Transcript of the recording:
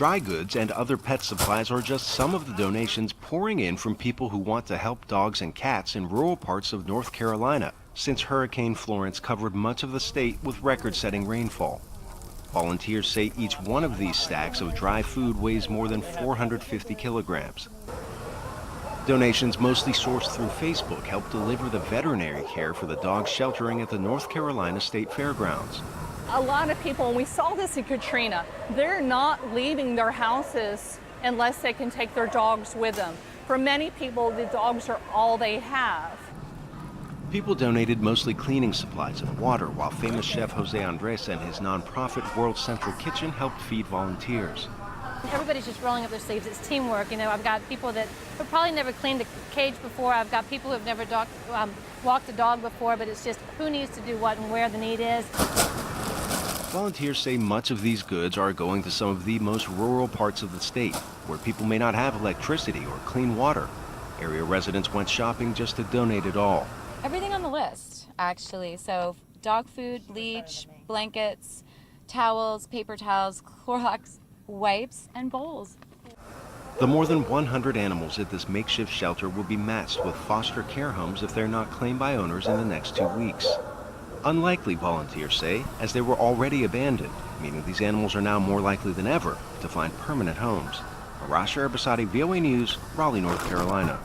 Dry goods and other pet supplies are just some of the donations pouring in from people who want to help dogs and cats in rural parts of North Carolina since Hurricane Florence covered much of the state with record-setting rainfall. Volunteers say each one of these stacks of dry food weighs more than 450 kilograms. Donations, mostly sourced through Facebook, help deliver the veterinary care for the dogs sheltering at the North Carolina State Fairgrounds. A lot of people, and we saw this in Katrina, they're not leaving their houses unless they can take their dogs with them. For many people, the dogs are all they have. People donated mostly cleaning supplies and water, while famous chef Jose Andres and his nonprofit World Central Kitchen helped feed volunteers. Everybody's just rolling up their sleeves. It's teamwork. You know, I've got people that have probably never cleaned a cage before. I've got people who have never walked a dog before, but it's just who needs to do what and where the need is. Volunteers say much of these goods are going to some of the most rural parts of the state, where people may not have electricity or clean water. Area residents went shopping just to donate it all. Everything on the list, actually. So dog food, leash, blankets, towels, paper towels, Clorox wipes, and bowls. The more than 100 animals at this makeshift shelter will be matched with foster care homes if they're not claimed by owners in the next 2 weeks. Unlikely, volunteers say, as they were already abandoned, meaning these animals are now more likely than ever to find permanent homes. Arash Erbasadi, VOA News, Raleigh, North Carolina.